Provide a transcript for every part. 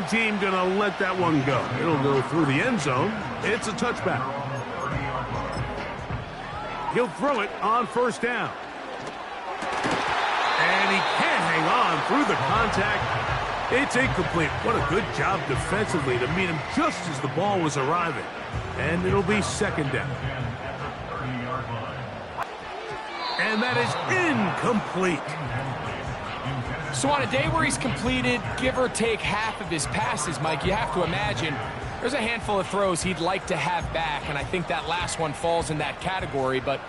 team going to let that one go. It'll go through the end zone. It's a touchback. He'll throw it on first down. And he can't hang on through the contact. It's incomplete. What a good job defensively to meet him just as the ball was arriving. And it'll be second down. And that is incomplete. So on a day where he's completed, give or take half of his passes, Mike, you have to imagine there's a handful of throws he'd like to have back, and I think that last one falls in that category. But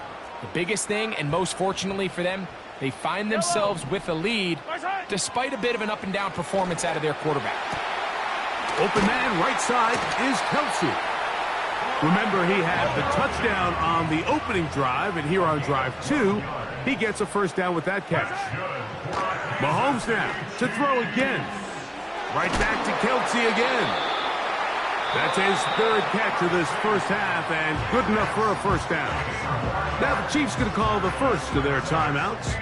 the biggest thing, and most fortunately for them, they find themselves with a lead despite a bit of an up-and-down performance out of their quarterback. Open man right side is Kelsey. Remember, he had the touchdown on the opening drive, and here on drive 2, he gets a first down with that catch. Mahomes now to throw again. Right back to Kelsey again. That's his third catch of this first half, and good enough for a first down. Now the Chiefs going to call the first of their timeouts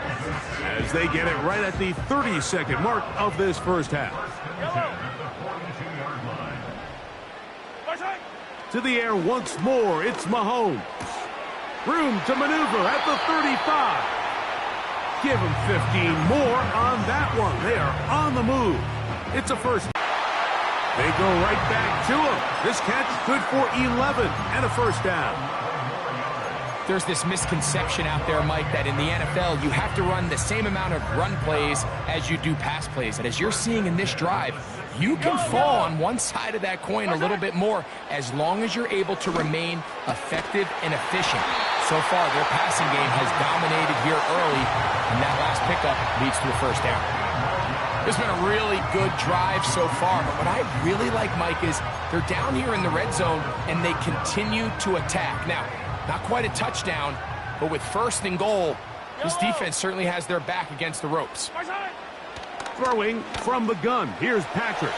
as they get it right at the 30-second mark of this first half. To the air once more, it's Mahomes. Room to maneuver at the 35. Give him 15 more on that one. They are on the move. It's a first. They go right back to him. This catch good for 11 and a first down. There's this misconception out there, Mike, that in the NFL you have to run the same amount of run plays as you do pass plays. And as you're seeing in this drive, you can fall on one side of that coin a little bit more as long as you're able to remain effective and efficient. So far, their passing game has dominated here early, and that last pickup leads to a first down. It's been a really good drive so far, but what I really like, Mike, is they're down here in the red zone, and they continue to attack. Now, not quite a touchdown, but with first and goal, this defense certainly has their back against the ropes. Throwing from the gun. Here's Patrick.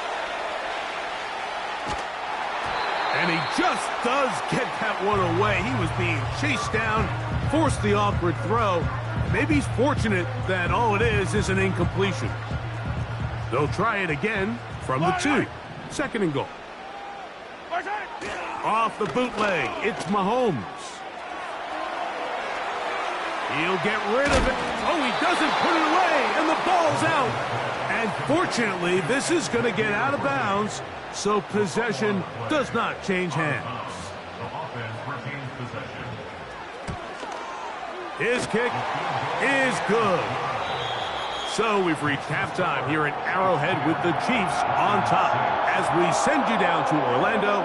And he just does get that one away. He was being chased down, forced the awkward throw. Maybe he's fortunate that all it is an incompletion. They'll try it again from the 2. Second and goal. Off the bootleg, it's Mahomes. He'll get rid of it. Oh, he doesn't put it away, and the ball's out. And fortunately, this is going to get out of bounds, so possession does not change hands. His kick is good. So we've reached halftime here in Arrowhead with the Chiefs on top as we send you down to Orlando,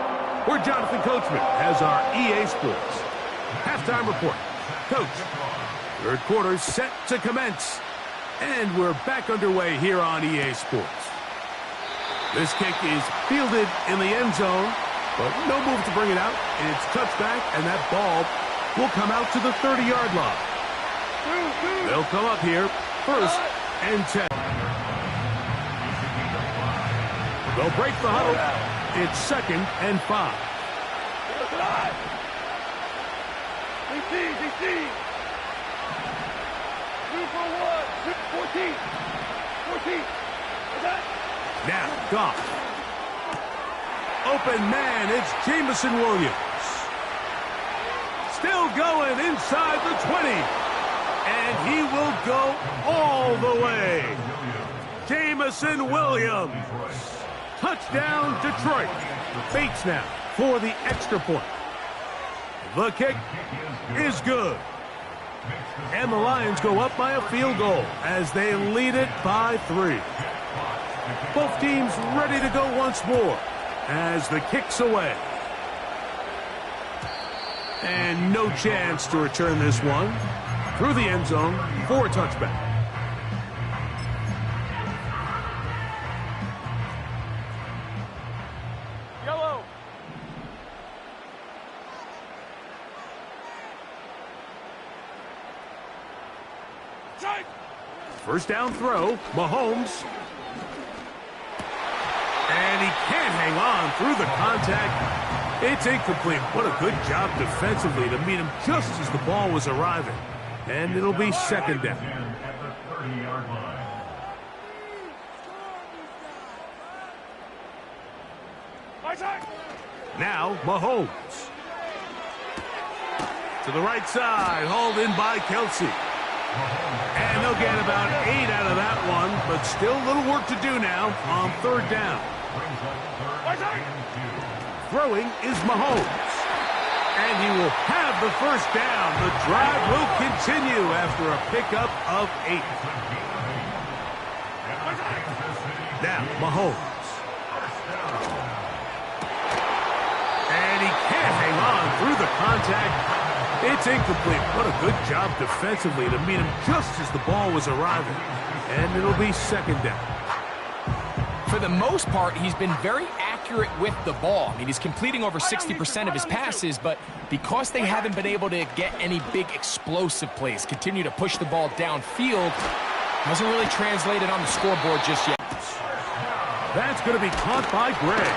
where Jonathan Coachman has our EA Sports halftime report. Coach, third quarter set to commence, and we're back underway here on EA Sports. This kick is fielded in the end zone, but no move to bring it out. It's touchback, and that ball will come out to the 30-yard line. They'll come up here first and 10. They'll break the huddle. It's second and 5. DC. 2 for 1. 14. Now, Goff. Open man, it's Jameson Williams. Still going inside the 20. And he will go all the way. Jameson Williams. Touchdown, Detroit. Bates now for the extra point. The kick is good. And the Lions go up by a field goal as they lead it by 3. Both teams ready to go once more as the kick's away. And no chance to return this one through the end zone for a touchback. Yellow. First down throw, Mahomes. And he can't hang on through the contact. It's incomplete. What a good job defensively to meet him just as the ball was arriving. And it'll be second down. Now, Mahomes. To the right side, hauled in by Kelsey. And they'll get about 8 out of that one, but still a little work to do now on third down. Throwing is Mahomes. And he will have the first down. The drive will continue after a pickup of 8. Now, Mahomes. And he can't hang on through the contact. It's incomplete. What a good job defensively to meet him just as the ball was arriving. And it'll be second down. For the most part, he's been very accurate with the ball. I mean, he's completing over 60% of his passes, but because they haven't been able to get any big explosive plays, continue to push the ball downfield, hasn't really translated on the scoreboard just yet. That's going to be caught by Greg.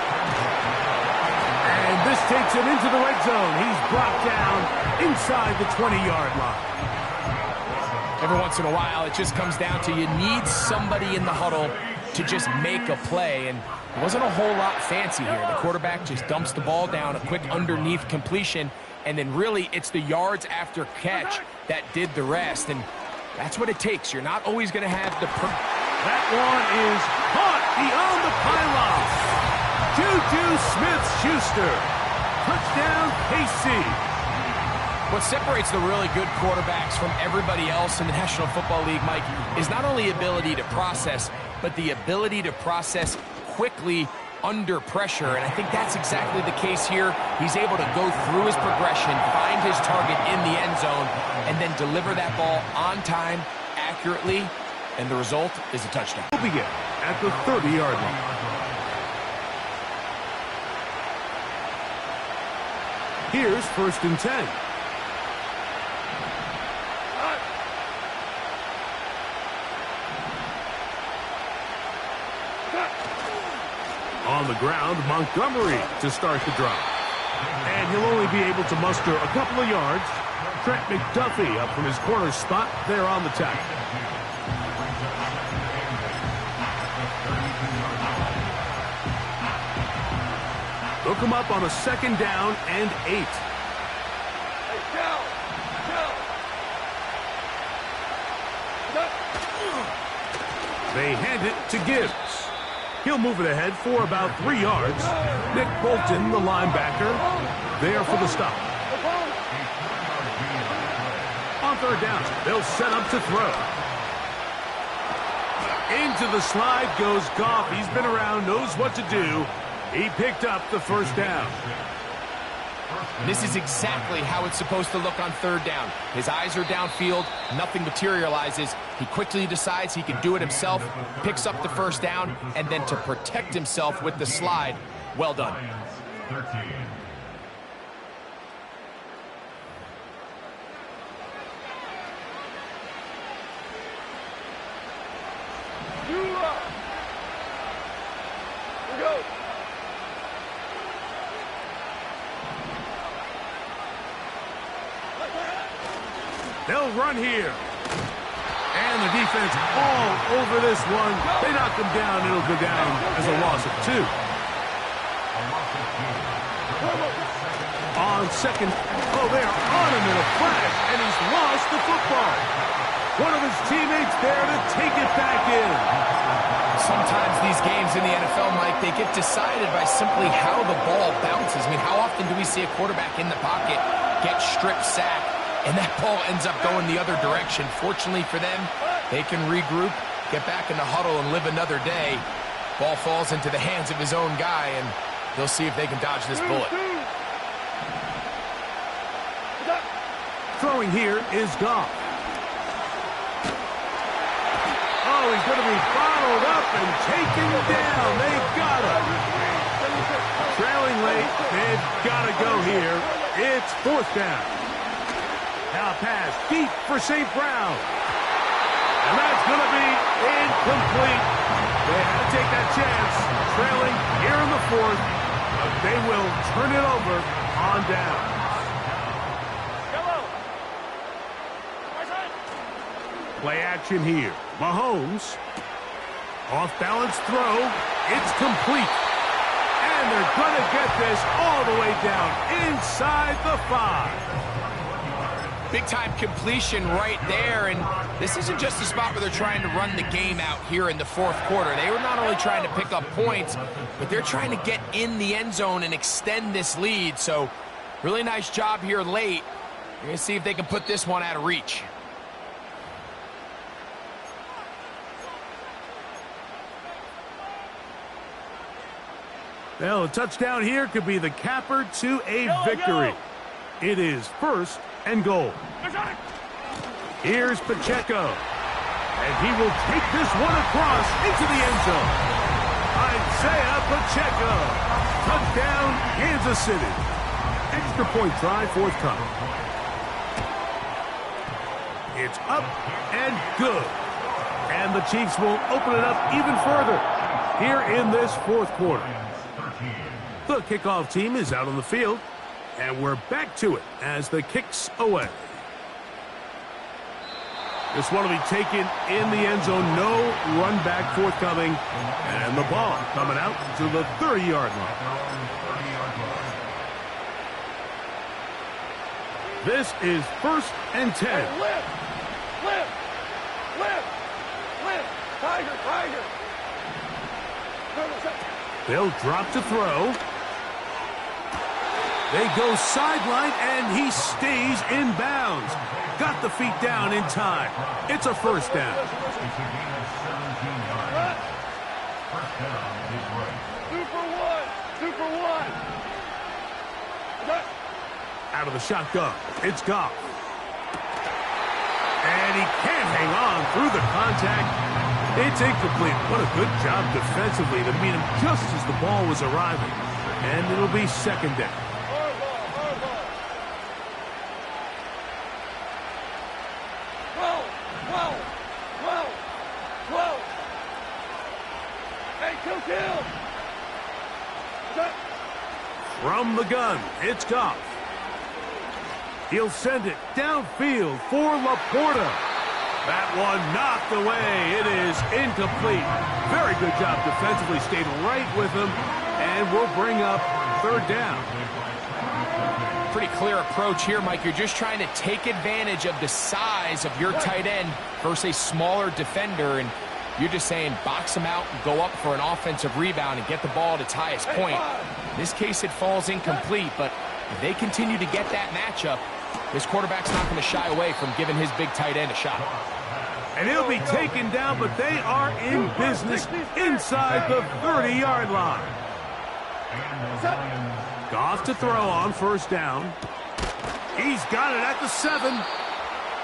And this takes him into the red zone. He's brought down inside the 20-yard line. Every once in a while, it just comes down to you need somebody in the huddle to just make a play, and it wasn't a whole lot fancy here. The quarterback just dumps the ball down, a quick underneath completion, and then really it's the yards after catch that did the rest, and that's what it takes. You're not always going to have the... That one is caught beyond the pylon. Juju Smith-Schuster. Touchdown, KC. What separates the really good quarterbacks from everybody else in the National Football League, Mike, is not only ability to process, but the ability to process quickly under pressure. And I think that's exactly the case here. He's able to go through his progression, find his target in the end zone, and then deliver that ball on time, accurately, and the result is a touchdown. We'll begin at the 30-yard line. Here's 1st and 10. On the ground, Montgomery to start the drive. And he'll only be able to muster a couple of yards. Trent McDuffie up from his corner spot there on the tackle. Look him up on a 2nd down and 8. They hand it to Gibbs. He'll move it ahead for about 3 yards. Nick Bolton, the linebacker, there for the stop. On 3rd down, they'll set up to throw. Into the slide goes Goff. He's been around, knows what to do. He picked up the 1st down. This is exactly how it's supposed to look on 3rd down. His eyes are downfield, nothing materializes. He quickly decides he can do it himself, picks up the 1st down, and then to protect himself with the slide, well done. 13. They'll run here. And the defense all over this one. They knock him down. It'll go down as a loss of 2. On 2nd. Oh, they are on him in a flash. And he's lost the football. One of his teammates there to take it back in. Sometimes these games in the NFL, Mike, they get decided by simply how the ball bounces. I mean, how often do we see a quarterback in the pocket get strip sacked, and that ball ends up going the other direction? Fortunately for them, they can regroup, get back in the huddle, and live another day. Ball falls into the hands of his own guy, and they'll see if they can dodge this bullet. Throwing here is Goff. Oh, he's going to be followed up and taken down. They've got him. Trailing late, they've got to go here. It's 4th down. Now pass deep for St. Brown. And that's going to be incomplete. They had to take that chance. Trailing here in the 4th. But they will turn it over on down. Play action here. Mahomes. Off balance throw. It's complete. And they're going to get this all the way down inside the 5. Big-time completion right there, and this isn't just a spot where they're trying to run the game out here in the fourth quarter. They were not only trying to pick up points, but they're trying to get in the end zone and extend this lead. So, really nice job here late. We're going to see if they can put this one out of reach. Well, a touchdown here could be the capper to a victory. It is 1st and goal. Here's Pacheco. And he will take this one across into the end zone. Isaiah Pacheco. Touchdown, Kansas City. Extra point try forthcoming. It's up and good. And the Chiefs will open it up even further here in this fourth quarter. The kickoff team is out on the field, and we're back to it as the kick's away. This one will be taken in the end zone. No run back forthcoming, and the ball coming out to the 30-yard line. This is 1st and 10. Lift! Tiger! They'll drop to throw. They go sideline, and he stays in bounds. Got the feet down in time. It's a first down. Super one. Out of the shotgun, it's Goff. And he can't hang on through the contact. It's incomplete. What a good job defensively to meet him just as the ball was arriving. And it'll be 2nd down. From the gun, it's Goff. He'll send it downfield for Laporta. That one knocked away. It is incomplete. Very good job defensively. Stayed right with him, and we'll bring up 3rd down. Pretty clear approach here, Mike. You're just trying to take advantage of the size of your tight end versus a smaller defender, and you're just saying box him out and go up for an offensive rebound and get the ball at its highest point. In this case, it falls incomplete, but if they continue to get that matchup, this quarterback's not going to shy away from giving his big tight end a shot. And he'll be taken down, but they are in business inside the 30-yard line. Goff to throw on 1st down. He's got it at the 7.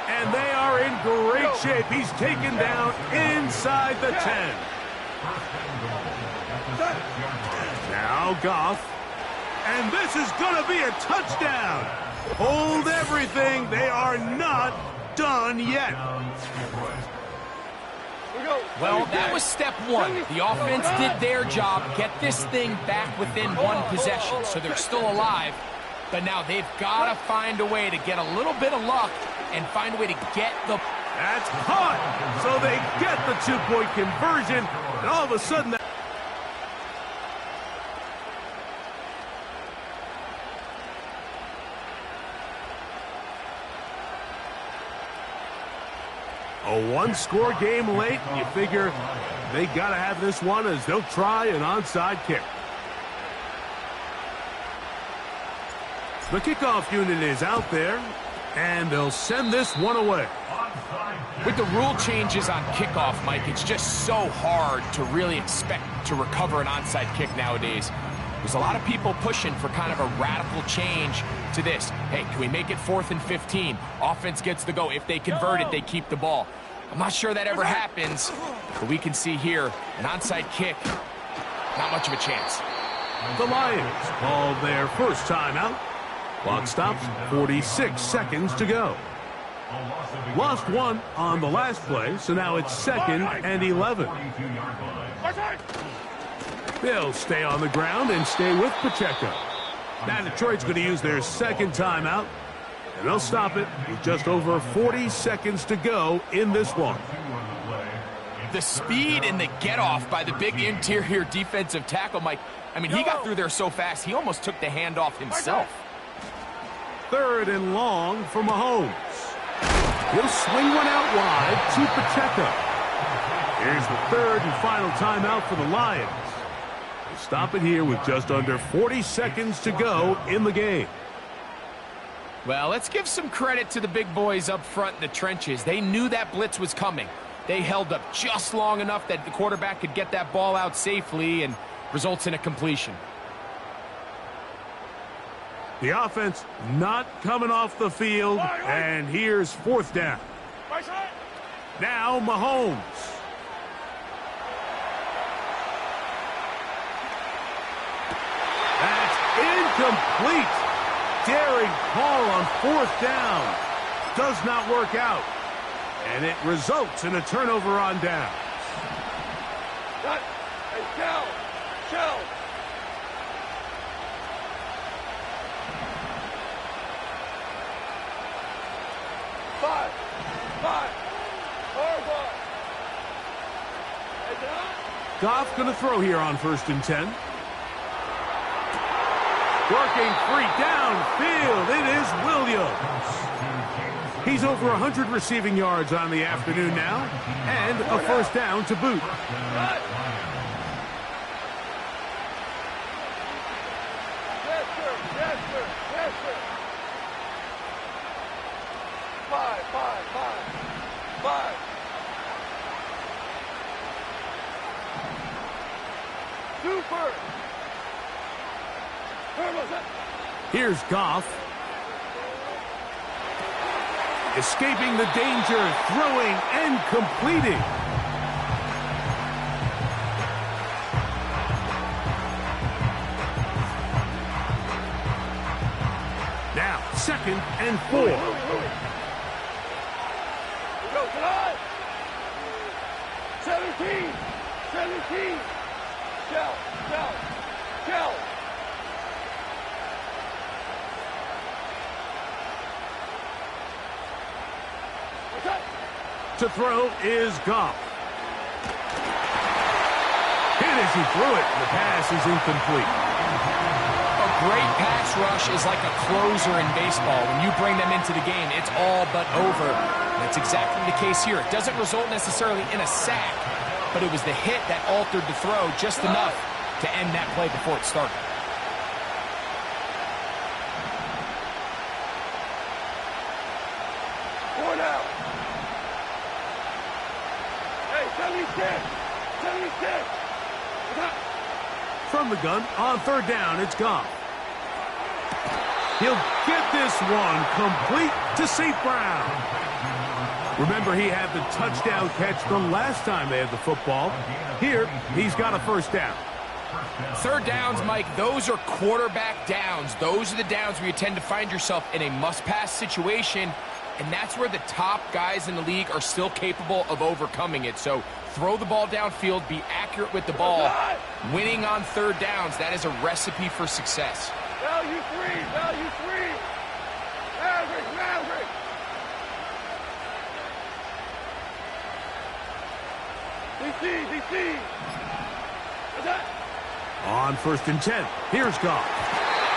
And they are in great shape. He's taken down inside the 10. Now Goff. And this is going to be a touchdown. Hold everything. They are not done yet. Well, that was step 1. The offense did their job, get this thing back within 1 possession, so they're still alive. But now they've got to find a way to get a little bit of luck and find a way to get the... That's caught. So they get the 2-point conversion, and all of a sudden... A 1-score game late, and you figure they got to have this one as they'll try an onside kick. The kickoff unit is out there, and they'll send this one away. With the rule changes on kickoff, Mike, it's just so hard to really expect to recover an onside kick nowadays. There's a lot of people pushing for kind of a radical change to this. Hey, can we make it 4th and 15? Offense gets the go. If they convert it, they keep the ball. I'm not sure that ever happens, but we can see here an onside kick, not much of a chance. The Lions call their first timeout. Clock stops, 46 seconds to go. Lost 1 on the last play, so now it's 2nd and 11. They'll stay on the ground and stay with Pacheco. Now Detroit's going to use their 2nd timeout, and they'll stop it with just over 40 seconds to go in this one. The speed and the get-off by the big interior defensive tackle, Mike. I mean, he got through there so fast, he almost took the handoff himself. 3rd and long for Mahomes. He'll swing one out wide to Pacheco. Here's the 3rd and final timeout for the Lions. We'll stop it here with just under 40 seconds to go in the game. Well, let's give some credit to the big boys up front in the trenches. They knew that blitz was coming. They held up just long enough that the quarterback could get that ball out safely and results in a completion. The offense not coming off the field, and here's 4th down. Now Mahomes. That's incomplete. Daring call on 4th down. Does not work out. And it results in a turnover on down. Shell. Five. Goff going to throw here on 1st and 10. Working free downfield. It is Williams. He's over 100 receiving yards on the afternoon now, and a 1st down to boot. Yes, sir. 5. Super. Here's Goff. Escaping the danger, throwing and completing. Now, 2nd and 4. Go, 17. Shell. To throw is Goff. Hit as he threw it. The pass is incomplete. A great pass rush is like a closer in baseball. When you bring them into the game, it's all but over. That's exactly the case here. It doesn't result necessarily in a sack, but it was the hit that altered the throw just enough to end that play before it started. From the gun, on 3rd down, it's Goff. He'll get this one complete to St. Brown. Remember, he had the touchdown catch the last time they had the football. Here, he's got a 1st down. 3rd downs, Mike, those are quarterback downs. Those are the downs where you tend to find yourself in a must-pass situation, and that's where the top guys in the league are still capable of overcoming it. So throw the ball downfield, be accurate with the ball. Winning on 3rd downs, that is a recipe for success. Value 3. Maverick. DC. On 1st and 10, here's Goff.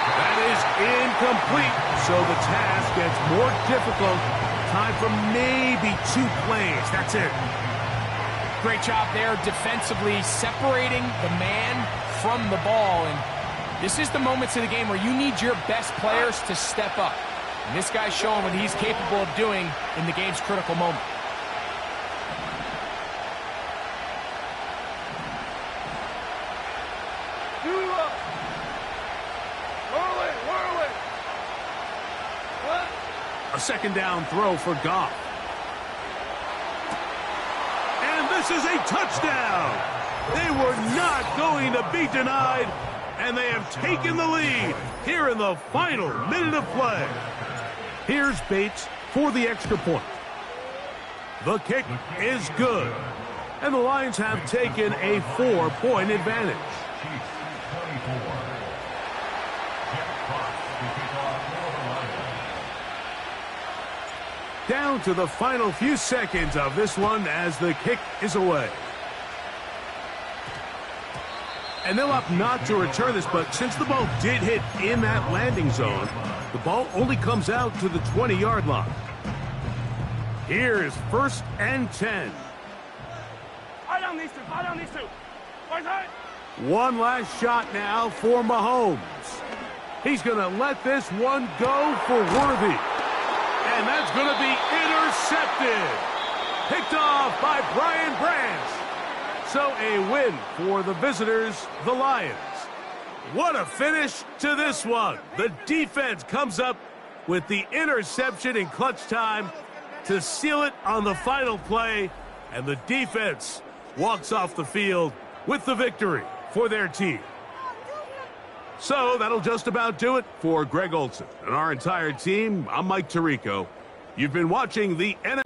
That is incomplete, so the task gets more difficult. Time for maybe 2 plays. That's it. Great job there defensively, separating the man from the ball. And this is the moments of the game where you need your best players to step up. And this guy's showing what he's capable of doing in the game's critical moment. A 2nd down throw for Goff. And this is a touchdown. They were not going to be denied, and they have taken the lead here in the final minute of play. Here's Bates for the extra point. The kick is good, and the Lions have taken a 4-point advantage. Down to the final few seconds of this one as the kick is away. And they'll opt not to return this, but since the ball did hit in that landing zone, the ball only comes out to the 20-yard line. Here is 1st and 10. Eye down these two. Eye down these two. Right side. One last shot now for Mahomes. He's going to let this one go for Worthy. And that's going to be intercepted. Picked off by Brian Branch. So a win for the visitors, the Lions. What a finish to this one. The defense comes up with the interception in clutch time to seal it on the final play. And the defense walks off the field with the victory for their team. So that'll just about do it for Greg Olson and our entire team. I'm Mike Tirico. You've been watching the NFL.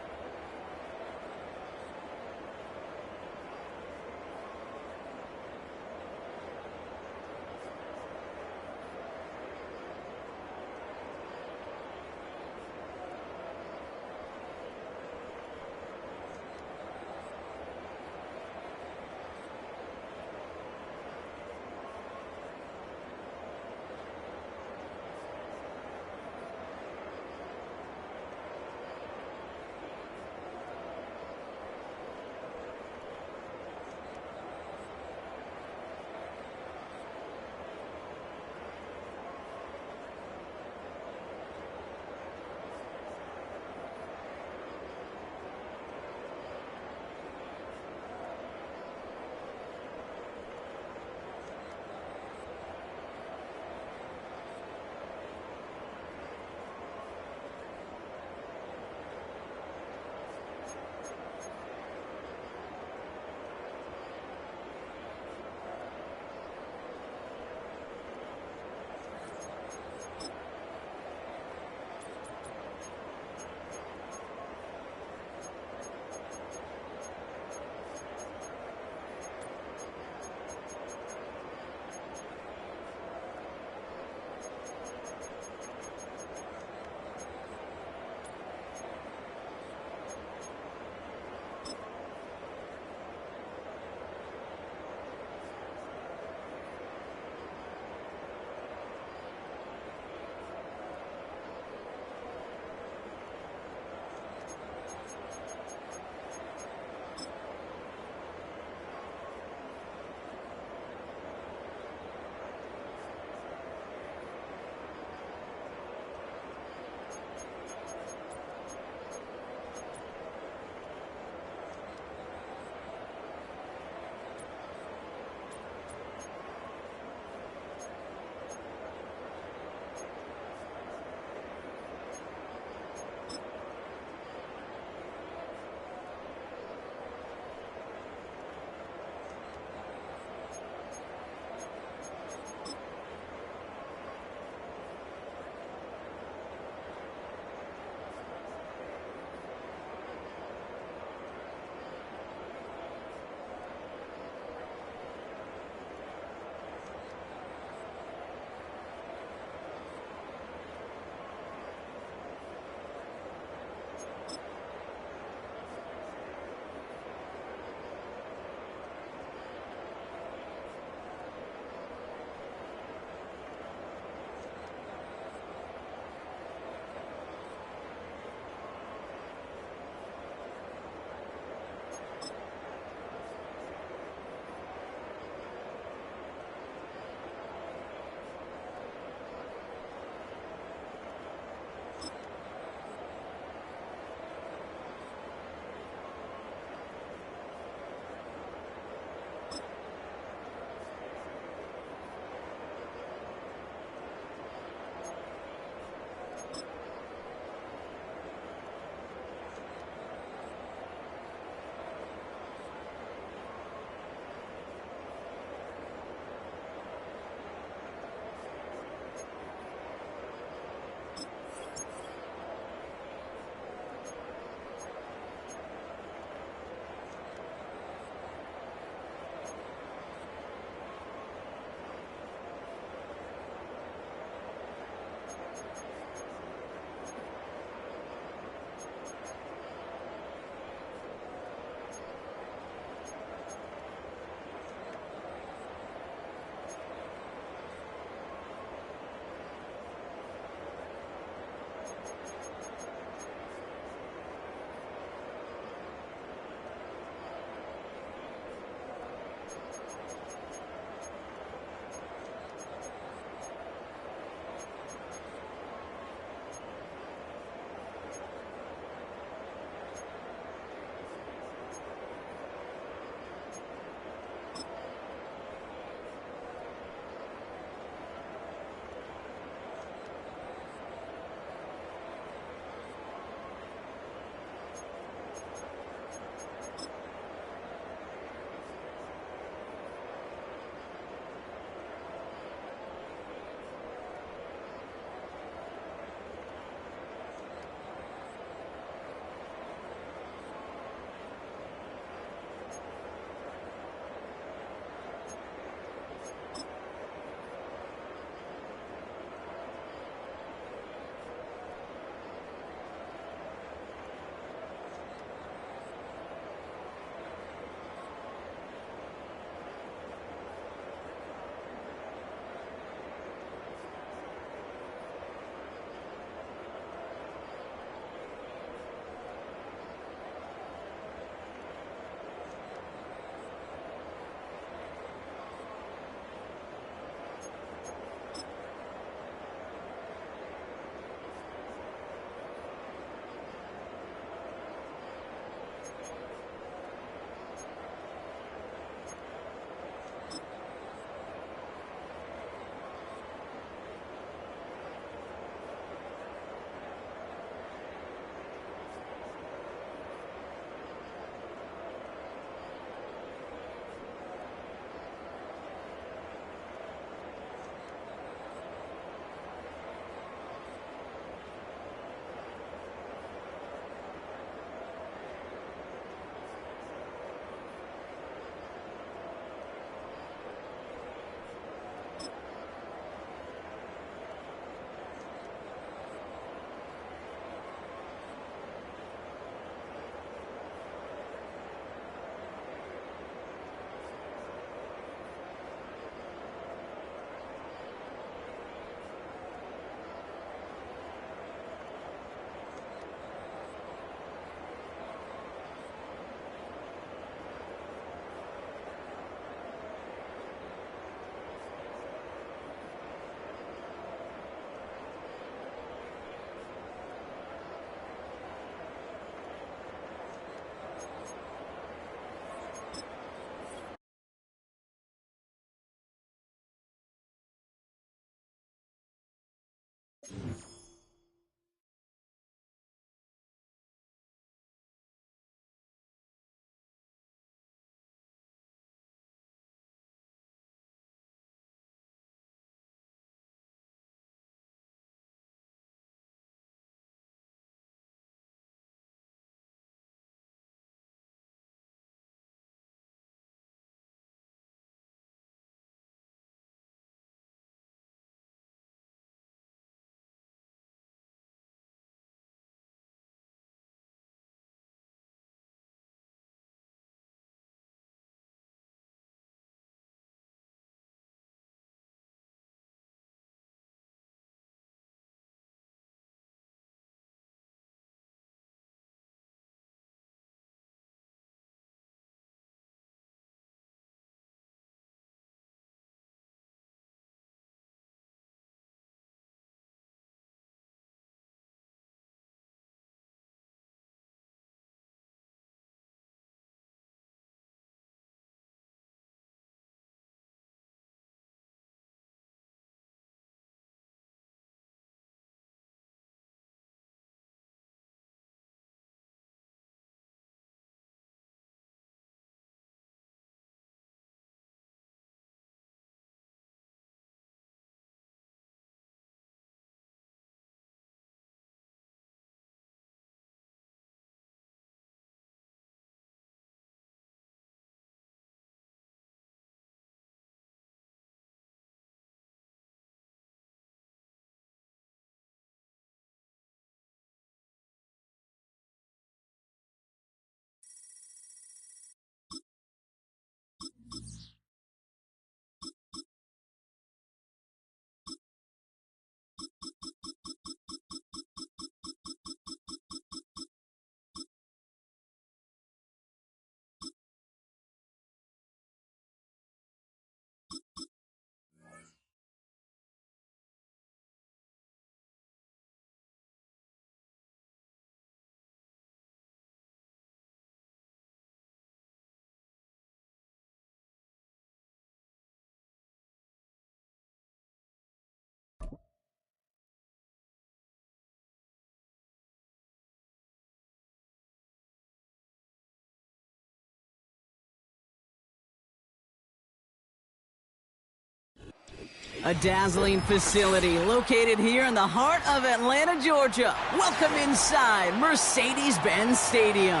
A dazzling facility located here in the heart of Atlanta, Georgia. Welcome inside Mercedes-Benz Stadium.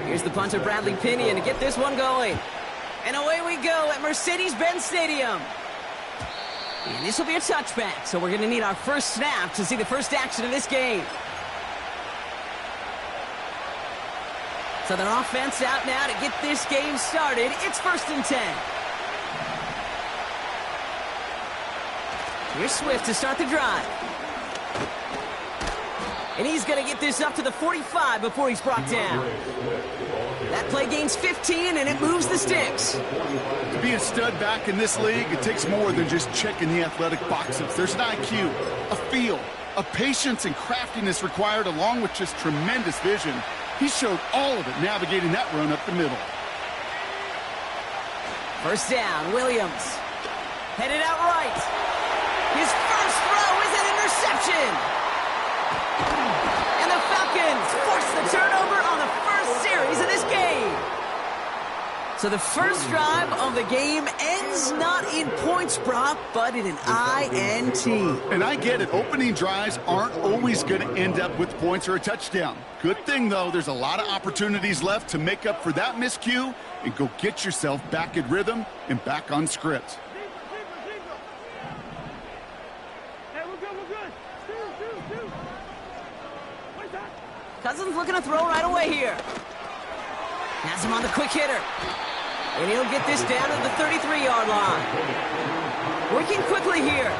Here's the punter, Bradley Pinion, to get this one going. And away we go at Mercedes-Benz Stadium. And this will be a touchback, so we're going to need our first snap to see the first action of this game. So their offense out now to get this game started. It's 1st and 10. Here's Swift to start the drive. And he's going to get this up to the 45 before he's brought down. That play gains 15, and it moves the sticks. To be a stud back in this league, it takes more than just checking the athletic boxes. There's an IQ, a feel, a patience and craftiness required, along with just tremendous vision. He showed all of it navigating that run up the middle. First down, Williams. Headed out right. His first throw is an interception. And the Falcons force the turnover on the first series of this game. So the first drive of the game ends not in points, Brock, but in an INT. And I get it. Opening drives aren't always going to end up with points or a touchdown. Good thing, though, there's a lot of opportunities left to make up for that miscue and go get yourself back in rhythm and back on script. Hey, we're good. Two. Cousins looking to throw right away here. Has him on the quick hitter. And he'll get this down to the 33-yard line. Working quickly here.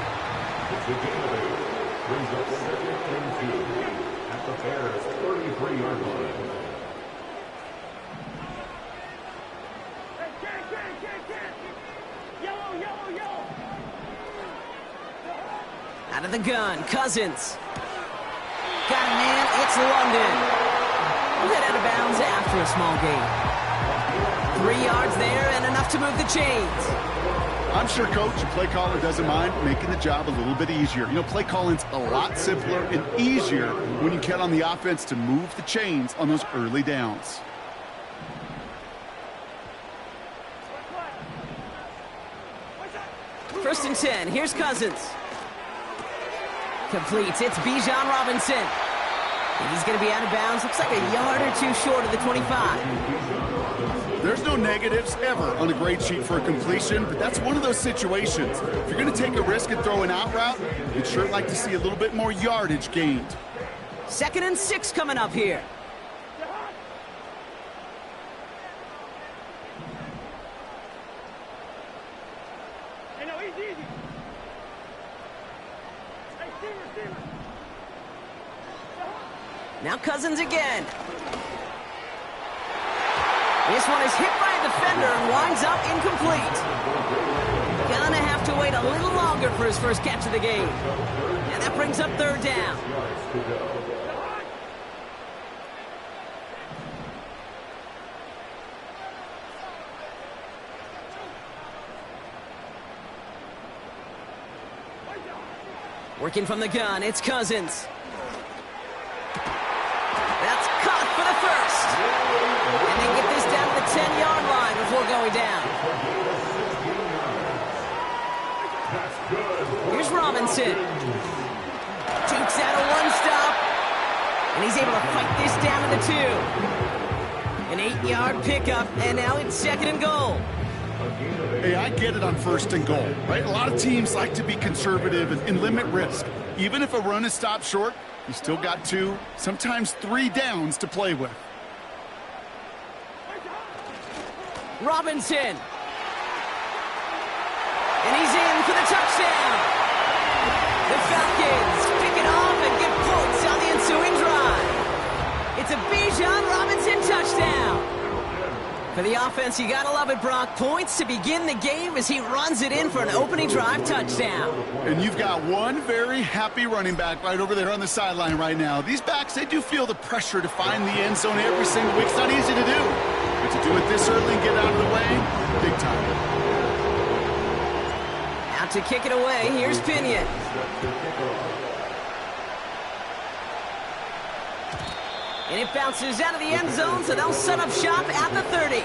Brings up 2nd and 2 at the Bears' 33-yard line. Hey, Yellow. Out of the gun, Cousins. Got a man, it's London. We'll head out of bounds after a small gain. 3 yards there and enough to move the chains. I'm sure coach and play caller doesn't mind making the job a little bit easier. You know, play calling's a lot simpler and easier when you count on the offense to move the chains on those early downs. First and 10. Here's Cousins. Completes. It's Bijan Robinson. And he's going to be out of bounds. Looks like a yard or two short of the 25. There's no negatives ever on a grade sheet for a completion, but that's one of those situations. If you're going to take a risk and throw an out route, you'd sure like to see a little bit more yardage gained. 2nd and 6 coming up here. Now Cousins again. This one is hit by a defender and winds up incomplete. Gonna have to wait a little longer for his first catch of the game. And that brings up 3rd down. Working from the gun, it's Cousins. That's caught for the first. And they get this down to the 10-yard line before going down. Here's Robinson. Dukes out a one-stop. And he's able to fight this down to the 2. An 8-yard pickup, and now it's 2nd and goal. Hey, I get it on 1st and goal, right? A lot of teams like to be conservative and limit risk. Even if a run is stopped short, you still got 2, sometimes 3 downs to play with. Robinson. And he's in for the touchdown. The Falcons pick it off and get points on the ensuing drive. It's a Bijan Robinson touchdown. For the offense, you gotta love it, Brock. Points to begin the game as he runs it in for an opening drive touchdown. And you've got one very happy running back right over there on the sideline right now. These backs, they do feel the pressure to find the end zone every single week. It's not easy to do. But to do it this early and get out of the way, big time. Out to kick it away, here's Pinion. And it bounces out of the end zone, so they'll set up shop at the 30.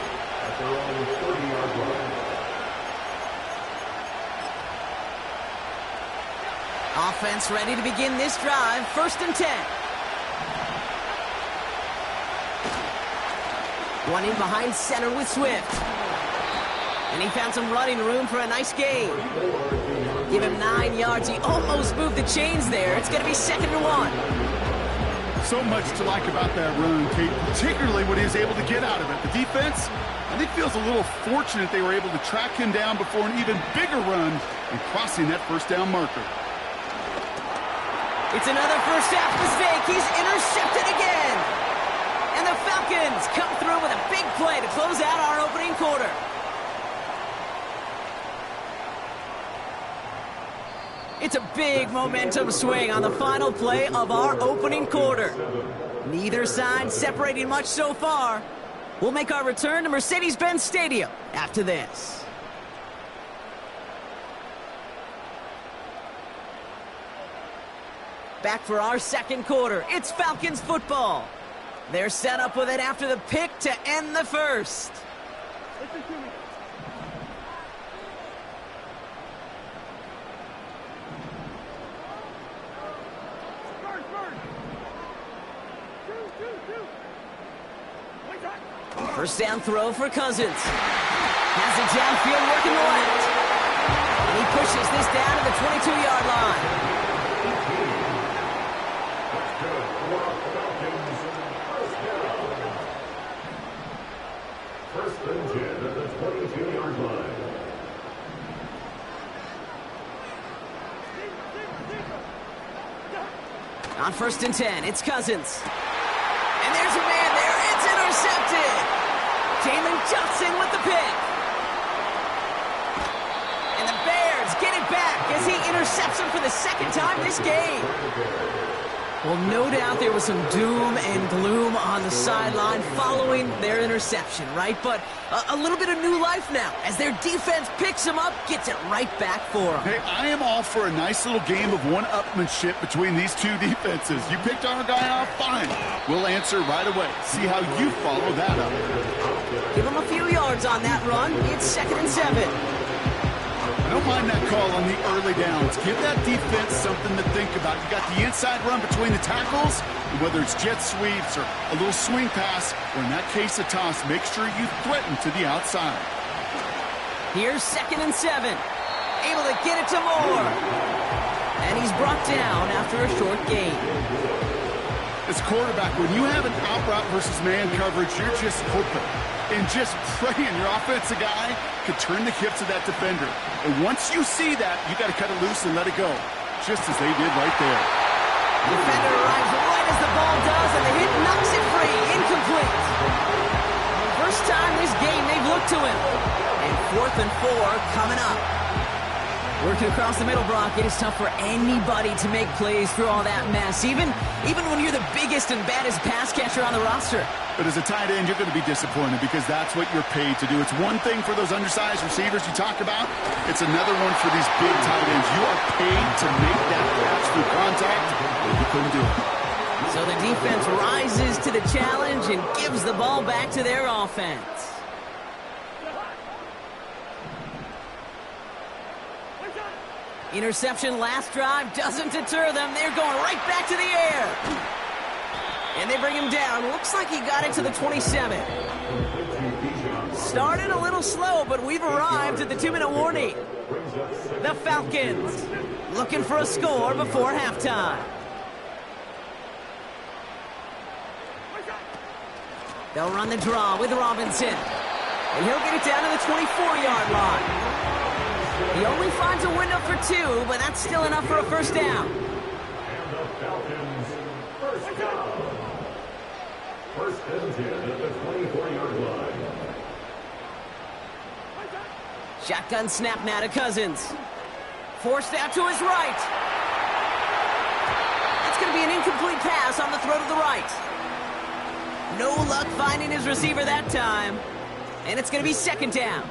Offense ready to begin this drive. 1st and 10. One in behind center with Swift. And he found some running room for a nice gain. Give him 9 yards. He almost moved the chains there. It's going to be 2nd and 1. So much to like about that run, Kate, particularly what he was able to get out of it. The defense, I think, feels a little fortunate they were able to track him down before an even bigger run and crossing that 1st down marker. It's another first half mistake. He's intercepted again. And the Falcons come through with a big play to close out our opening quarter. It's a big momentum swing on the final play of our opening quarter. Neither side separating much so far. We'll make our return to Mercedes-Benz Stadium after this. Back for our 2nd quarter. It's Falcons football. They're set up with it after the pick to end the 1st. Listen to me. First down throw for Cousins. Has it downfield working the left. And he pushes this down to the 22-yard line. First and 10 at the 22-yard line. On 1st and 10, it's Cousins. And there's a man there. It's intercepted. Jalen Johnson with the pick. And the Bears get it back as he intercepts him for the 2nd time this game. Well, no doubt there was some doom and gloom on the sideline following their interception, right? But a little bit of new life now as their defense picks them up, gets it right back for them. Hey, I am all for a nice little game of one-upmanship between these two defenses. You picked our guy off, fine. We'll answer right away. See how you follow that up. Give them a few yards on that run. It's 2nd and 7. I don't mind that call on the early downs. Give that defense something to think about. You got the inside run between the tackles, and whether it's jet sweeps or a little swing pass, or in that case a toss, make sure you threaten to the outside. Here's 2nd and 7. Able to get it to Moore. And he's brought down after a short gain. As a quarterback, when you have an out route versus man coverage, you're just hoping and just praying your offensive guy could turn the hips of that defender. And once you see that, you got to cut it loose and let it go, just as they did right there. Defender arrives right as the ball does, and the hit knocks it free. Incomplete. First time this game they've looked to him. And 4th and 4 coming up. Working across the middle, Brock, it is tough for anybody to make plays through all that mess, even when you're the biggest and baddest pass catcher on the roster. But as a tight end, you're going to be disappointed because that's what you're paid to do. It's one thing for those undersized receivers you talk about. It's another one for these big tight ends. You are paid to make that catch through contact, and you couldn't do it. So the defense rises to the challenge and gives the ball back to their offense. Interception last drive doesn't deter them. They're going right back to the air. And they bring him down. Looks like he got it to the 27. Started a little slow, but we've arrived at the 2-minute warning. The Falcons looking for a score before halftime. They'll run the draw with Robinson. And he'll get it down to the 24-yard line. He only finds a window for 2, but that's still enough for a first down. And the Falcons, first down. 1st and 10 at the 24-yard line. Shotgun snap now to Cousins. Forced out to his right. That's going to be an incomplete pass on the throw to the right. No luck finding his receiver that time. And it's going to be 2nd down.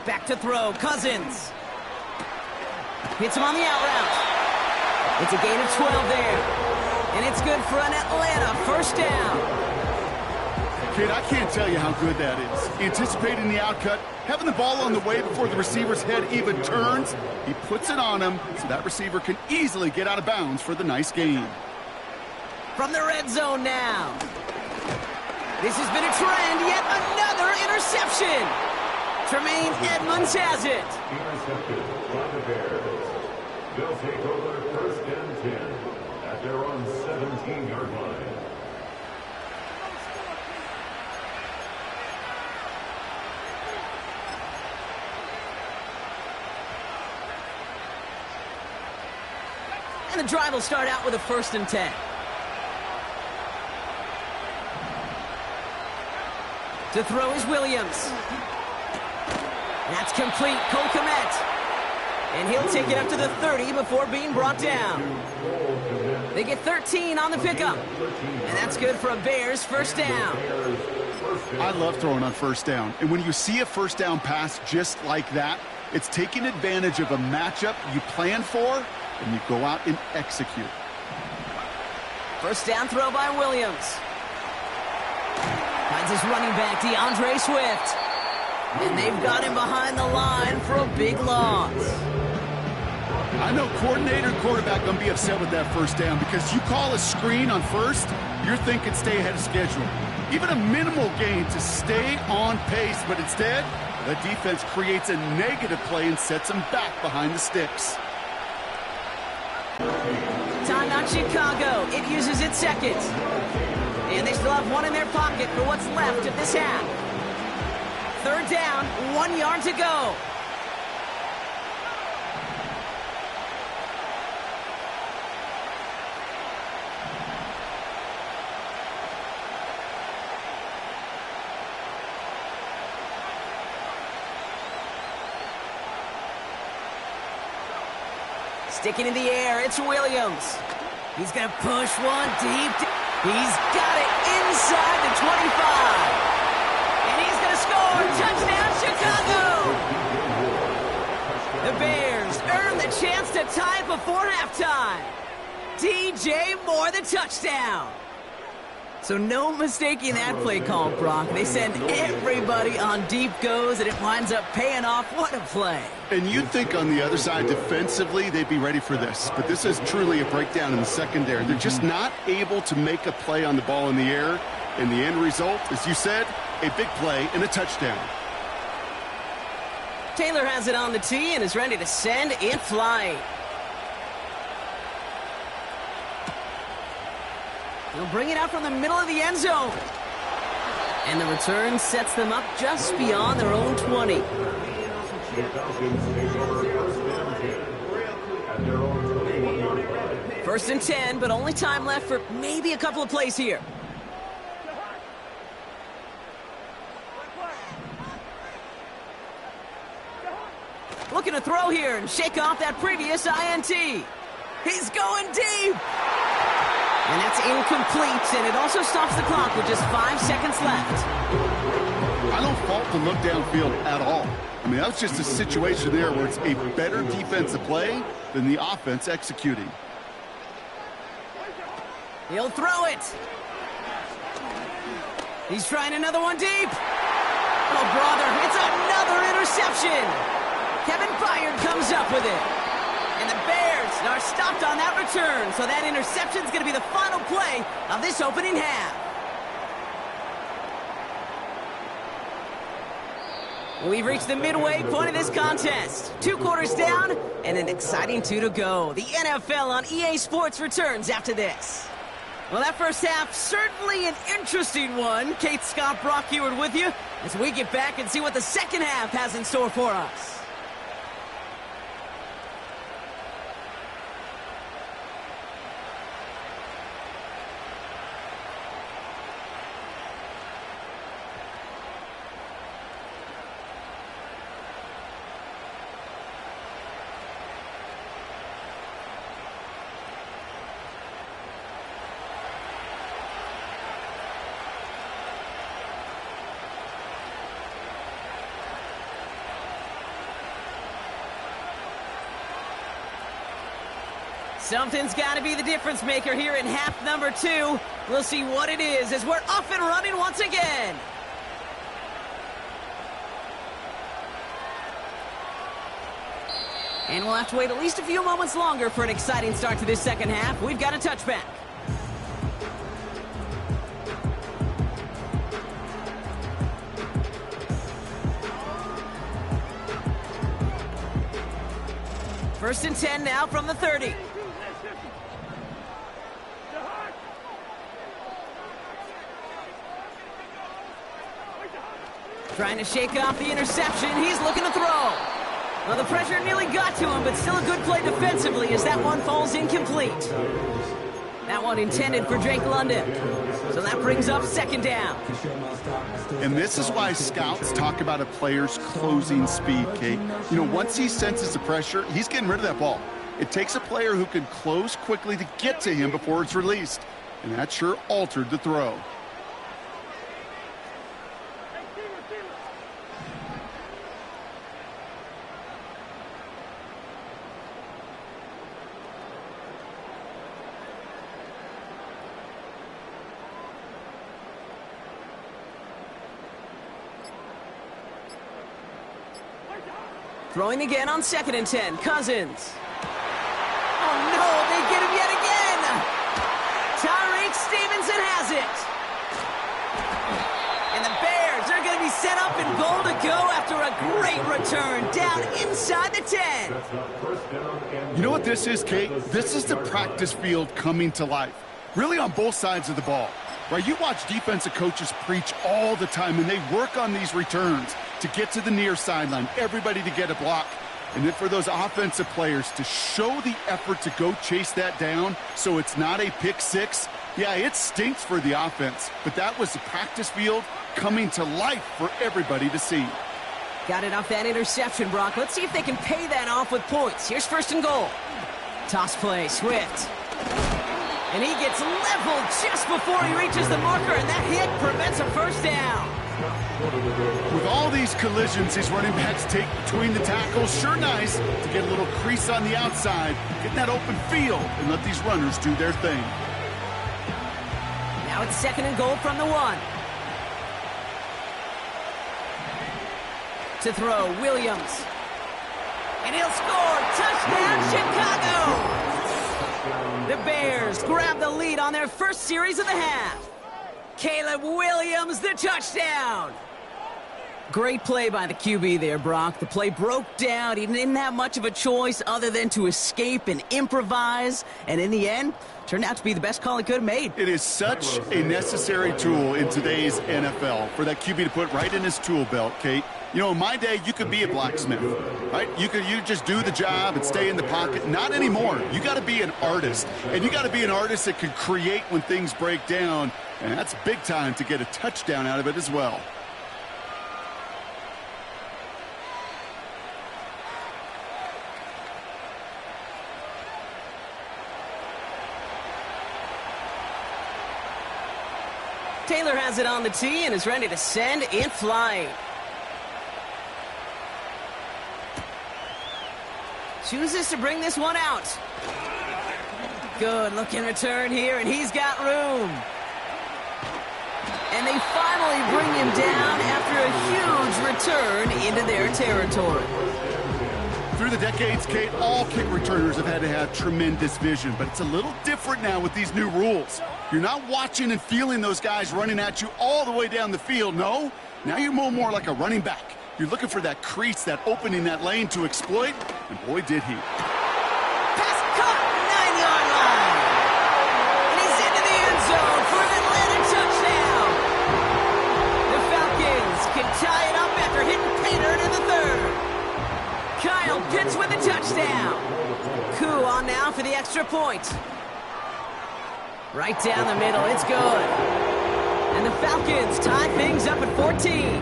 Back to throw, Cousins. Hits him on the out route. It's a gain of 12 there. And it's good for an Atlanta first down. Kid, I can't tell you how good that is. Anticipating the outcut, having the ball on the way before the receiver's head even turns. He puts it on him so that receiver can easily get out of bounds for the nice gain. From the red zone now. This has been a trend, yet another interception. Tremaine Edmonds has it. Intercepted by the Bears. They'll take over 1st and 10 at their own 17-yard line. And the drive will start out with a 1st and 10. To throw is Williams. That's complete. Cole Kmet. And he'll take it up to the 30 before being brought down. They get 13 on the pickup. And that's good for a Bears first down. I love throwing on first down. And when you see a first down pass just like that, it's taking advantage of a matchup you plan for, and you go out and execute. First down throw by Williams. Finds his running back, DeAndre Swift. And they've got him behind the line for a big loss. I know coordinator and quarterback going to be upset with that first down because you call a screen on first, you're thinking stay ahead of schedule. Even a minimal gain to stay on pace, but instead, the defense creates a negative play and sets them back behind the sticks. Timeout Chicago. It uses its second. And they still have one in their pocket for what's left of this half. 3rd down, 1 yard to go. Sticking in the air, it's Williams. He's going to push one deep. He's got it inside the 25. And he's going to score. Touchdown, Chicago! The Bears earn the chance to tie it before halftime. DJ Moore, the touchdown. So no mistaking that play call, Brock. They send everybody on deep goes, and it winds up paying off. What a play. And you'd think on the other side, defensively, they'd be ready for this. But this is truly a breakdown in the secondary. They're just not able to make a play on the ball in the air. And the end result, as you said, a big play and a touchdown. Taylor has it on the tee and is ready to send in flight. He'll bring it out from the middle of the end zone. And the return sets them up just beyond their own 20. First and 10, but only time left for maybe a couple of plays here. Looking to throw here and shake off that previous INT. He's going deep. And that's incomplete, and it also stops the clock with just 5 seconds left. I don't fault the look downfield at all. I mean, that was just a situation there where it's a better defensive play than the offense executing. He'll throw it. He's trying another one deep. Oh, brother, it's another interception. Kevin Byard comes up with it. And the Bears are stopped on that return, so that interception is going to be the final play of this opening half. We've reached the midway point of this contest. 2 quarters down and an exciting 2 to go. The NFL on EA Sports returns after this. Well, that first half, certainly an interesting one. Kate, Scott, Brock Heward with you as we get back and see what the second half has in store for us. Something's got to be the difference maker here in half number 2. We'll see what it is as we're off and running once again. And we'll have to wait at least a few moments longer for an exciting start to this second half. We've got a touchback. First and 10 now from the 30. Trying to shake off the interception. He's looking to throw. Well, the pressure nearly got to him, but still a good play defensively as that one falls incomplete. That one intended for Drake London. So that brings up second down. And this is why scouts talk about a player's closing speed, Kate. You know, once he senses the pressure, he's getting rid of that ball. It takes a player who can close quickly to get to him before it's released. And that sure altered the throw. Throwing again on second and 10. Cousins. Oh, no, they get him yet again. Tyreek Stevenson has it. And the Bears are going to be set up in goal to go after a great return down inside the 10. You know what this is, Kate? This is the practice field coming to life. Really on both sides of the ball. Right, you watch defensive coaches preach all the time, and they work on these returns to get to the near sideline, everybody to get a block. And then for those offensive players to show the effort to go chase that down so it's not a pick six, yeah, it stinks for the offense. But that was the practice field coming to life for everybody to see. Got it off that interception, Brock. Let's see if they can pay that off with points. Here's first and goal. Toss play, Swift. And he gets leveled just before he reaches the marker, and that hit prevents a first down. With all these collisions these running backs take between the tackles, sure nice to get a little crease on the outside, get that open field, and let these runners do their thing. Now it's 2nd and goal from the 1. To throw, Williams. And he'll score! Touchdown, Chicago! The Bears grab the lead on their first series of the half. Caleb Williams, the touchdown! Great play by the QB there, Brock. The play broke down. He didn't have much of a choice other than to escape and improvise. And in the end, turned out to be the best call he could have made. It is such a necessary tool in today's NFL for that QB to put right in his tool belt, Kate. You know, in my day, you could be a blacksmith, right? You just do the job and stay in the pocket. Not anymore. You got to be an artist. And you got to be an artist that can create when things break down. And that's big time to get a touchdown out of it as well. Taylor has it on the tee and is ready to send in flight. Chooses to bring this one out. Good looking return here, and he's got room. And they finally bring him down after a huge return into their territory. Through the decades, Kate, all kick returners have had to have tremendous vision, but it's a little different now with these new rules. You're not watching and feeling those guys running at you all the way down the field. No, now you're more like a running back. You're looking for that crease, that opening, that lane to exploit, and boy, did he. Pass caught, 9-yard line. And he's into the end zone for an Atlanta touchdown. The Falcons can tie it up after hitting Pater in the 3rd. Kyle Pitts with a touchdown. Koo on now for the extra point. Right down the middle, it's good. And the Falcons tie things up at 14.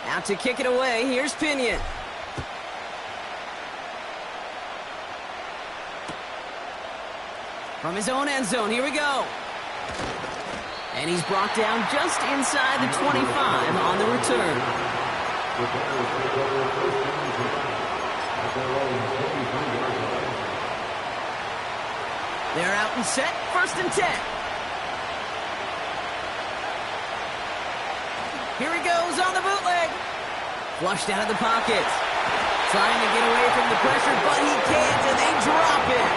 Out to kick it away, here's Pinion. From his own end zone, here we go. And he's brought down just inside the 25 on the return. They're out and set, 1st and 10. Here he goes on the bootleg. Flushed out of the pocket. Trying to get away from the pressure, but he can't, and they drop it.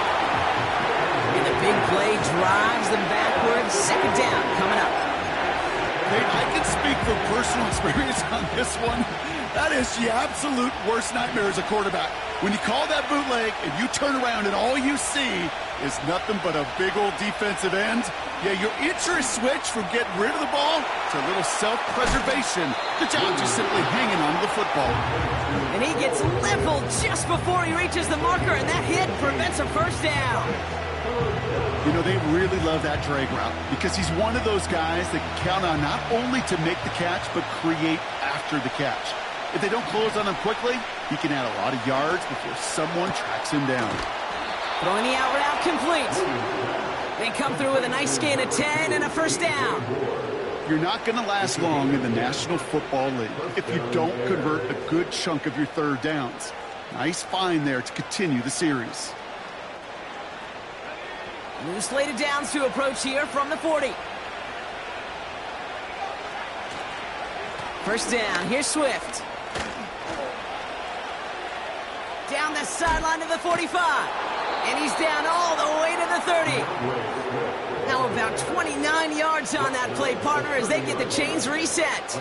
And the big play drives them backwards. 2nd down coming up. Hey, I can speak from personal experience on this one. That is the absolute worst nightmare as a quarterback. When you call that bootleg and you turn around and all you see is nothing but a big old defensive end, yeah, your interest switch from getting rid of the ball to a little self-preservation. Good job just simply hanging on to the football. And he gets leveled just before he reaches the marker, and that hit prevents a first down. You know, they really love that drag route because he's one of those guys that can count on not only to make the catch, but create after the catch. If they don't close on him quickly, he can add a lot of yards before someone tracks him down. Throwing the out route complete. They come through with a nice gain of 10 and a first down. You're not going to last long in the National Football League if you don't convert a good chunk of your 3rd downs. Nice find there to continue the series. New slated downs to approach here from the 40. First down, here's Swift. Down the sideline to the 45. And he's down all the way to the 30. Now about 29 yards on that play, partner, as they get the chains reset.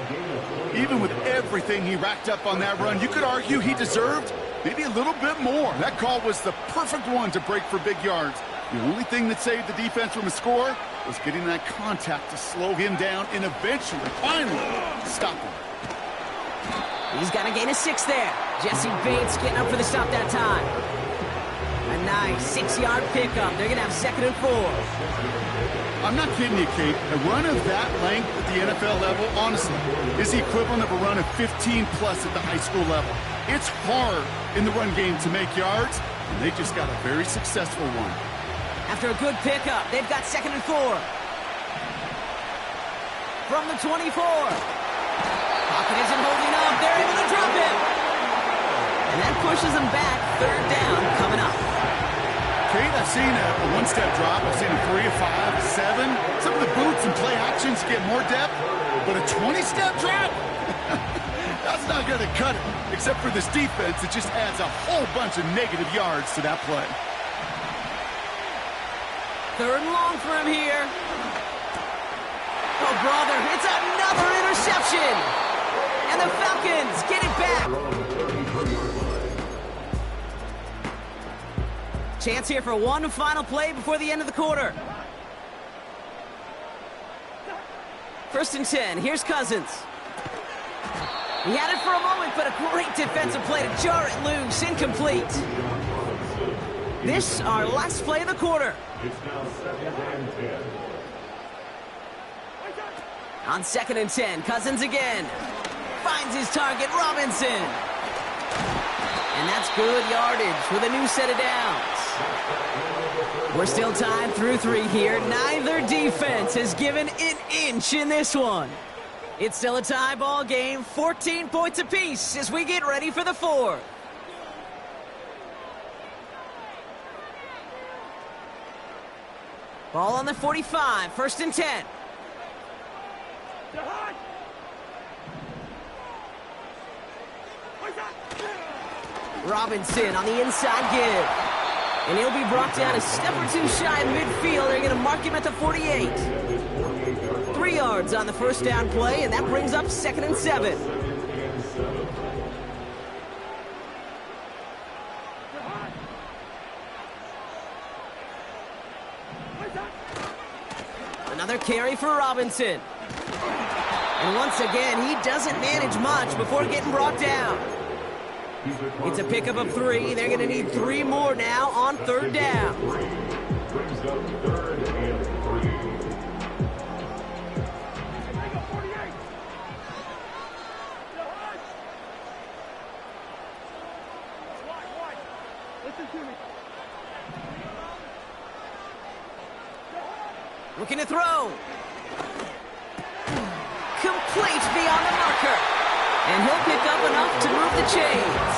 Even with everything he racked up on that run, you could argue he deserved maybe a little bit more. That call was the perfect one to break for big yards. The only thing that saved the defense from a score was getting that contact to slow him down and eventually, finally, stop him. He's got a gain of 6 there. Jesse Bates getting up for the stop that time. A nice 6-yard pickup. They're going to have 2nd and 4. I'm not kidding you, Kate. A run of that length at the NFL level, honestly, is the equivalent of a run of 15-plus at the high school level. It's hard in the run game to make yards, and they just got a very successful one. After a good pickup, they've got 2nd and 4. From the 24. Pocket isn't holding up. They're able to drop it. And that pushes them back. 3rd down coming up. Kate, I've seen a one-step drop. I've seen a 3, a 5, a 7. Some of the boots and play actions get more depth, but a 20-step drop? That's not going to cut it. Except for this defense, it just adds a whole bunch of negative yards to that play. 3rd and long for him here. Oh, brother, it's another interception. And the Falcons get it back. Chance here for one final play before the end of the quarter. 1st and 10. Here's Cousins. He had it for a moment, but a great defensive play to jar it loose. Incomplete. This, our last play of the quarter. It's now 2nd and 10. On 2nd and 10, Cousins again. Finds his target, Robinson. And that's good yardage with a new set of downs. We're still tied through 3 here. Neither defense has given an inch in this one. It's still a tie ball game, 14 points apiece as we get ready for the 4th. Ball on the 45, 1st and 10. Robinson on the inside give. And he'll be brought down a step or 2 shy of midfield. They're going to mark him at the 48. 3 yards on the 1st down play, and that brings up 2nd and 7. Another carry for Robinson. And once again, he doesn't manage much before getting brought down. It's a pickup of 3. They're going to need 3 more now on 3rd down. Brings up 3rd and 3. Listen to me. Looking to throw. Complete beyond the marker. And he'll pick up enough to move the chains.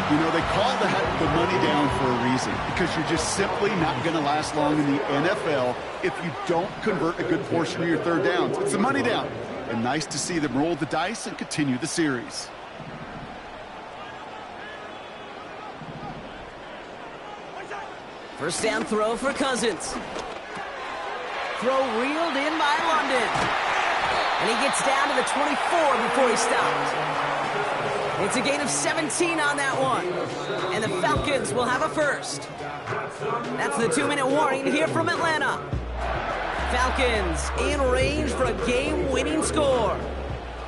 You know, they call that the money down for a reason, because you're just simply not going to last long in the NFL if you don't convert a good portion of your 3rd downs. It's the money down. And nice to see them roll the dice and continue the series. First down throw for Cousins. Throw reeled in by London. And he gets down to the 24 before he stopped. It's a gain of 17 on that one. And the Falcons will have a first. That's the 2-minute warning here from Atlanta. Falcons in range for a game-winning score.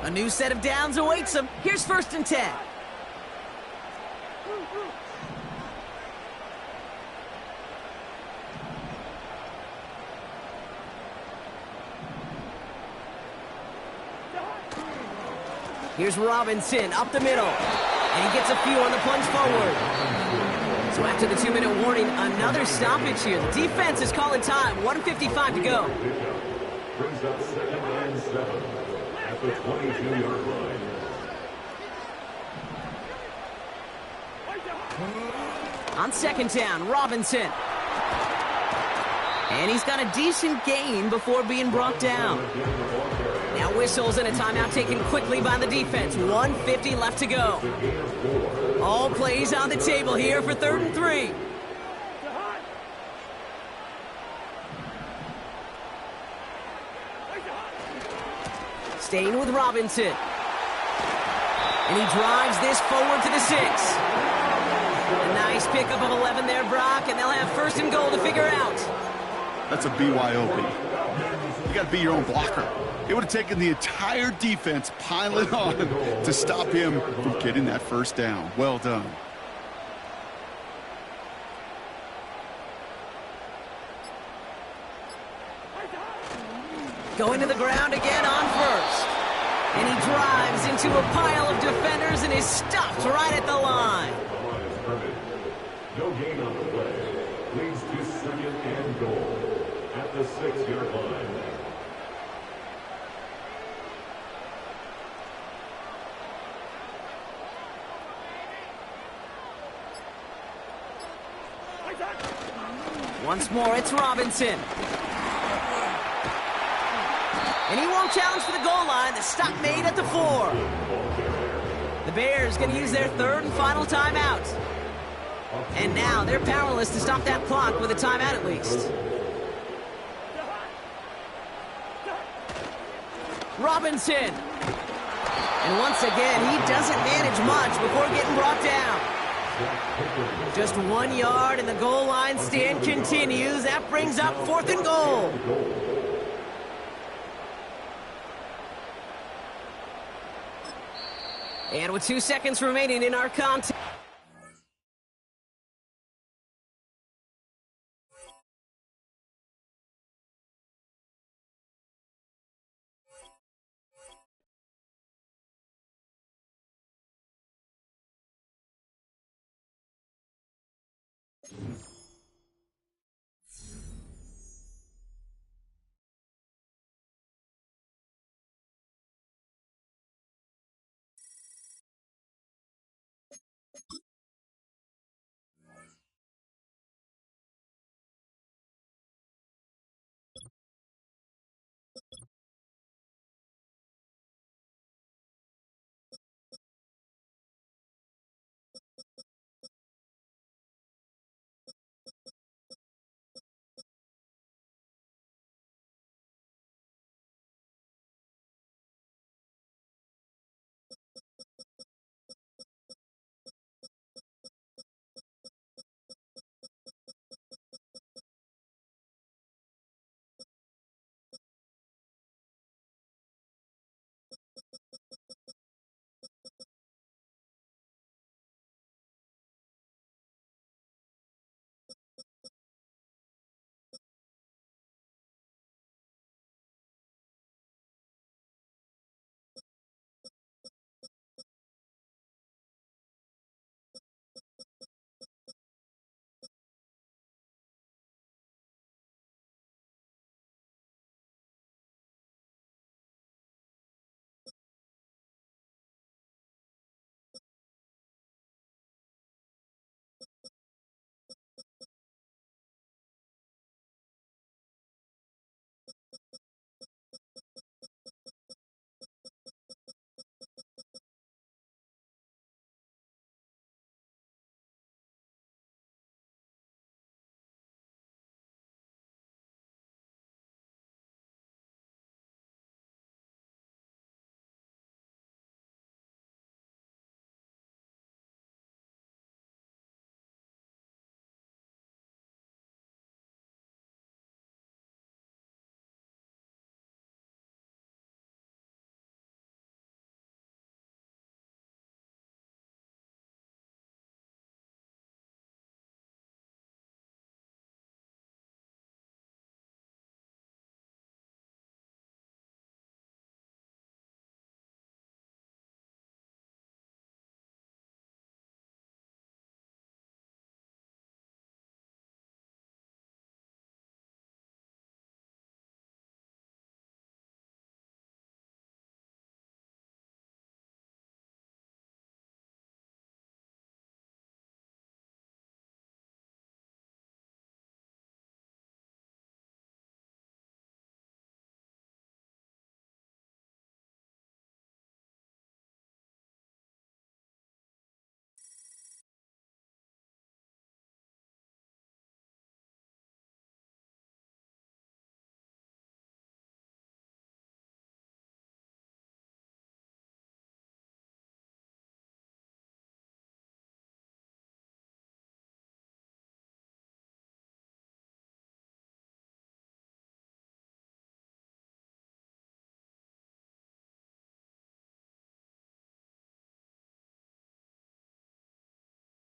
A new set of downs awaits them. Here's 1st and 10. Here's Robinson up the middle. And he gets a few on the plunge forward. So after the 2-minute warning, another stoppage here. The defense is calling time. 1:55 to go. Brings up 2nd and 7 at the 22-yard line. On 2nd down, Robinson. And he's got a decent gain before being brought down. Now whistles and a timeout taken quickly by the defense. 1:50 left to go. All plays on the table here for 3rd and 3. Staying with Robinson. And he drives this forward to the 6. A nice pickup of 11 there, Brock, and they'll have 1st and goal to figure out. That's a BYOB. You got to be your own blocker. It would have taken the entire defense piling on to stop him from getting that 1st down. Well done. Going to the ground again on first. And he drives into a pile of defenders and is stopped right at the line. No gain on the play. Leads to second and goal at the 6-yard line. Once more, it's Robinson. And he won't challenge for the goal line. The stop made at the 4. The Bears going to use their third and final timeout. And now they're powerless to stop that clock with a timeout at least. Robinson. And once again, he doesn't manage much before getting brought down. Just 1 yard and the goal line stand continues. That brings up 4th and goal. And with 2 seconds remaining in our contest.